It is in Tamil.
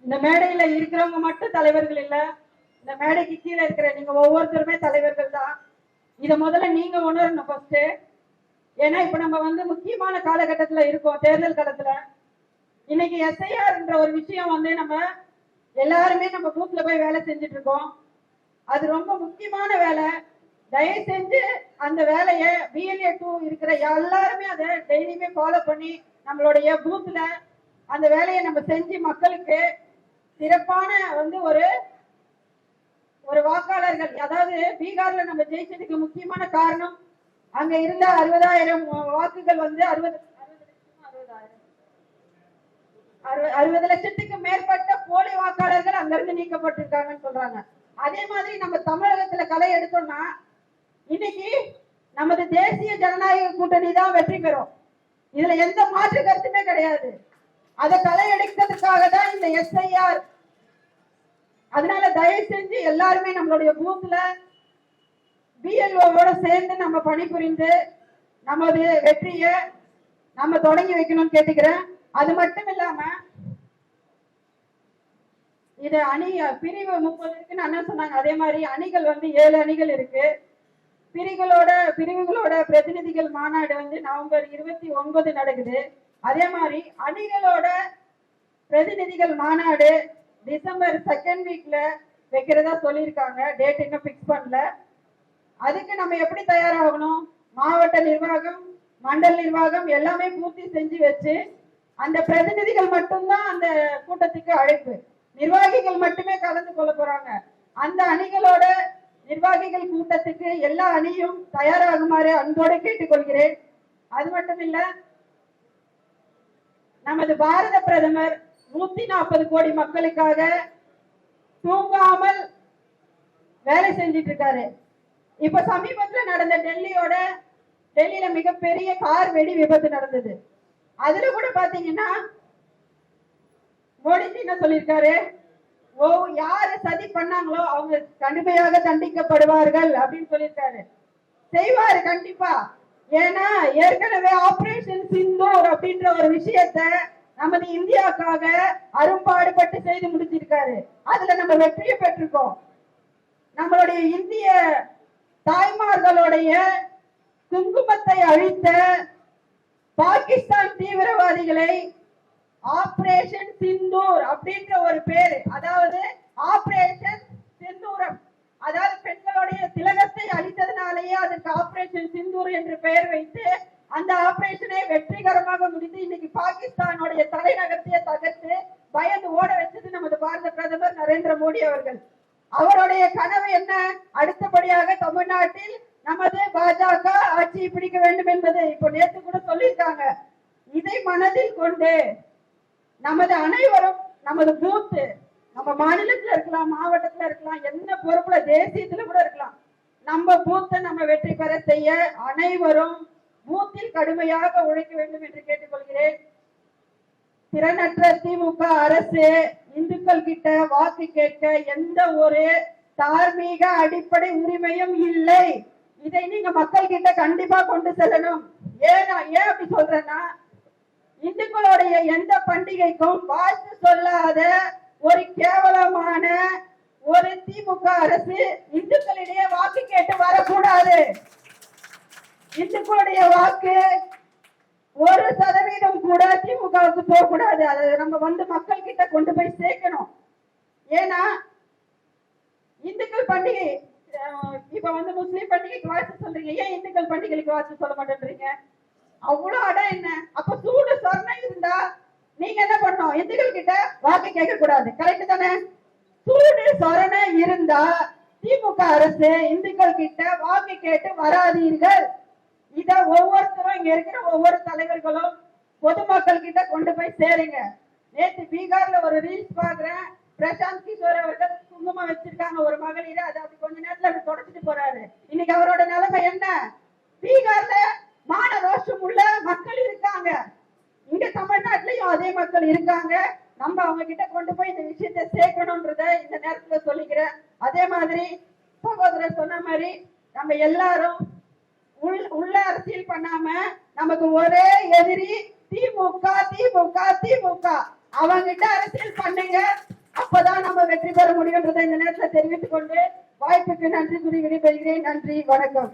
இந்த மேடையில இருக்கிறவங்க மட்டும் தலைவர்கள் இல்ல, இந்த மேடைக்கு கீழே இருக்கிற நீங்க ஒவ்வொருத்தருமே தலைவர்கள் தான். இத முதல்ல நீங்க உணரணும் ஃபர்ஸ்ட். ஏன்னா இப்ப நம்ம வந்து முக்கியமான காலகட்டத்துல இருக்கோம், தேர்தல் காலத்துல. இன்னைக்கு எஸ்ஐஆர்ன்ற ஒரு விஷயம் வந்து நம்ம எல்லாருமே நம்ம பூத்ல போய் வேலை செஞ்சுட்டு இருக்கோம். அது ரொம்ப முக்கியமான வேலை. தயவு செஞ்சு அந்த வேலையை BLA 2 இருக்கிற எல்லாருமே அதை டெய்லியுமே ஃபாலோ பண்ணி நம்மளுடைய பூத்ல அந்த வேலையை நம்ம செஞ்சு மக்களுக்கு சிறப்பான வந்து ஒரு வாக்காளர்கள், அதாவது பீகார்ல நம்ம ஜெயிச்சதுக்கு முக்கியமான காரணம் அங்க இருந்த 60,000 வாக்குகள் வந்து 60 லட்சத்துக்கு மேற்பட்ட போலி வாக்காளர்கள் அங்கிருந்து நீக்கப்பட்டிருக்காங்கன்னு சொல்றாங்க. அதே மாதிரி நம்ம தமிழகத்துல களை எடுத்தோம்னா இன்னைக்கு நமது தேசிய ஜனநாயக கூட்டணி தான் வெற்றி பெறும். இதுல எந்த மாற்று கருத்துமே கிடையாது. அதை களை எடுக்கிறதுக்காக தான் இந்த SIR. அதனால தயவு செஞ்சு எல்லாருமே நம்மளுடைய பூத்ல BLOவோட சேர்ந்து நம்ம பணிபுரிந்து நமது வெற்றியை நம்ம தொடங்கி வைக்கணும்னு கேட்டுக்கிறேன். அது மட்டும் இல்லாம இது அணி பிரிவு 30 இருக்குன்னு அண்ணா சொன்னாங்க. அதே மாதிரி அணிகள் வந்து 7 அணிகள் இருக்கு. பிரிவுகளோட பிரதிநிதிகள் மாநாடு வந்து நவம்பர் 29 நடக்குது. அதே மாதிரி அணிகளோட பிரதிநிதிகள் மாநாடு டிசம்பர் 2nd வீக்ல வைக்கிறதா சொல்லியிருக்காங்க. டேட் இன்னும் பிக்ஸ் பண்ணல. அதுக்கு நம்ம எப்படி தயாராகணும்? மாவட்ட நிர்வாகம், மண்டல் நிர்வாகம் எல்லாமே பூர்த்தி செஞ்சு வச்சு அந்த பிரதிநிதிகள் மட்டும்தான் அந்த கூட்டத்துக்கு அழைப்பு. நிர்வாகிகள் மட்டுமே கலந்து கொள்ள போறாங்க. அந்த அணிகளோட நிர்வாகிகள் கூட்டத்துக்கு எல்லா அணியும் தயாராகுமாறு அன்போடு கேட்டுக்கொள்கிறேன். அது மட்டும் இல்ல, நமது பாரத பிரதமர் 140 கோடி மக்களுக்காக தூங்காமல் வேலை செஞ்சிட்டு இருக்காரு. இப்ப சமீபத்துல நடந்த டெல்லியில மிகப்பெரிய கார் வெடி விபத்து நடந்தது. அதுல கூட பாத்தீங்கன்னா மோடிஜி என்ன சொல்லியிருக்காரு? யாரு சதி பண்ணாங்களோ அவங்க கடுமையாக தண்டிக்கப்படுவார்கள் அப்படின்னு சொல்லியிருக்காரு. செய்வாரு கண்டிப்பா. ஏன்னா ஏற்கனவே ஆபரேஷன் சிந்தூர் அப்படின்ற ஒரு விஷயத்த நமது இந்தியாவுக்காக அரும்பாடுபட்டு செய்து முடிச்சிருக்காரு. அதுல நம்ம வெற்றியை பெற்றிருக்கோம். நம்மளுடைய இந்திய தாய்மார்களுடைய குங்குமத்தை அழித்த பாகிஸ்தான் தீவிரவாதிகளை ஆபரேஷன் சிந்தூர் அப்படின்ற ஒரு பேரு, அதாவது ஆபரேஷன் சிந்தூரம், அதாவது பெண்களுடைய திலகத்தை அழித்ததுனாலேயே அதற்கு ஆபரேஷன் சிந்தூர் என்று பெயர் வைத்து அந்த ஆபரேஷனை வெற்றிகரமாக முடித்து இன்னைக்கு பாகிஸ்தானுடைய தலைநகரத்தையே தகர்த்து பயந்து ஓட வச்சது நமது பாரத பிரதமர் நரேந்திர மோடி அவர்கள். அவருடைய கனவு என்ன? அடுத்தபடியாக தமிழ்நாட்டில் நமது பாஜக ஆட்சியை பிடிக்க வேண்டும் என்பது இப்போ நேற்று கூட சொல்லியிருக்காங்க. இதை மனதில் கொண்டு நமது அனைவரும் நமது பூத், நம்ம மாநிலத்துல இருக்கலாம், மாவட்டத்துல இருக்கலாம், என்ன பொறுப்புல தேசியத்துல கூட இருக்கலாம், நம்ம பூத்தை நம்ம வெற்றி பெற செய்ய அனைவரும் பூத்தில் கடுமையாக உழைக்க வேண்டும் என்று கேட்டுக்கொள்கிறேன். திறனற்ற திமுக அரசு இந்துக்கள் கிட்ட வாக்கு கேட்க எந்த ஒரு தார்மீக அடிப்படை உரிமையும் இல்லை. இதை நீங்க மக்கள் கிட்ட கண்டிப்பா கொண்டு செல்லணும். ஏன் அப்படி சொல்றேன்னா, இந்துக்களுடைய எந்த பண்டிகைக்கும் வாழ்த்து சொல்லாத ஒரு கேவலமான ஒரு திமுக அரசு இந்துக்களிடையே வாக்கு கேட்டு வரக்கூடாது. இந்துக்களுடைய வாக்கு 1% கூட திமுகவுக்கு போகக்கூடாது. அதை நம்ம வந்து மக்கள் கிட்ட கொண்டு போய் சேர்க்கணும். ஏன்னா இந்துக்கள் பண்டிகை, இப்ப வந்து முஸ்லீம் பண்டிகைக்கு வாழ்த்து சொல்றீங்க, ஏன் இந்துக்கள் பண்டிகைக்கு வாழ்த்து சொல்ல மாட்டேன்றீங்க? அவ்வளவு அடம் என்ன? அப்ப சூடு சொரணை இருந்தா நீங்க என்ன பண்ணணும்? இந்துக்கள் கிட்ட வாக்கு கேட்க கூடாது. கரெக்ட் தானே? சூடு சொரணை இருந்தா திமுக அரசு இந்துக்கள் கிட்ட வாக்கு கேட்டு வராதீர்கள். இத ஒவ்வொருத்தரும், இங்க இருக்கிற ஒவ்வொரு தலைவர்களும் பொதுமக்கள் கிட்ட கொண்டு போய் சேருங்க. நேற்று பீகார்ல ஒரு ரீல்ஸ் பாக்குறேன். பிரசாந்த் கிஷோர் அவர்கள் குங்குமம் வச்சிருக்காங்க ஒரு மகளிர், அதை அப்படி கொஞ்ச நேரத்துல அப்படி தொடச்சிட்டு போறாரு. இன்னைக்கு அவரோட நிலைமை என்ன? பீகார்ல மான ரோஷம் உள்ள மக்கள் இருக்காங்க, இங்க தமிழ்நாட்டிலையும் அதே மக்கள் இருக்காங்க. நம்ம அவங்க கிட்ட கொண்டு போய் இந்த விஷயத்தை சேர்க்கணும்ன்றத இந்த நேரத்துல சொல்லிக்கிறேன். அதே மாதிரி சகோதரர் சொன்ன மாதிரி நம்ம எல்லாரும் உள்ள அரசியல் பண்ணாம நமக்கு ஒரே எதிரி திமுக. திமுக திமுக அவங்கிட்ட அரசியல் பண்ணுங்க. அப்பதான் நம்ம வெற்றி பெற முடியும்ன்றதை இந்த நேரத்தில் தெரிவித்துக் கொண்டு வாய்ப்புக்கு நன்றி கூறி விடைபெறுகிறேன். நன்றி, வணக்கம்.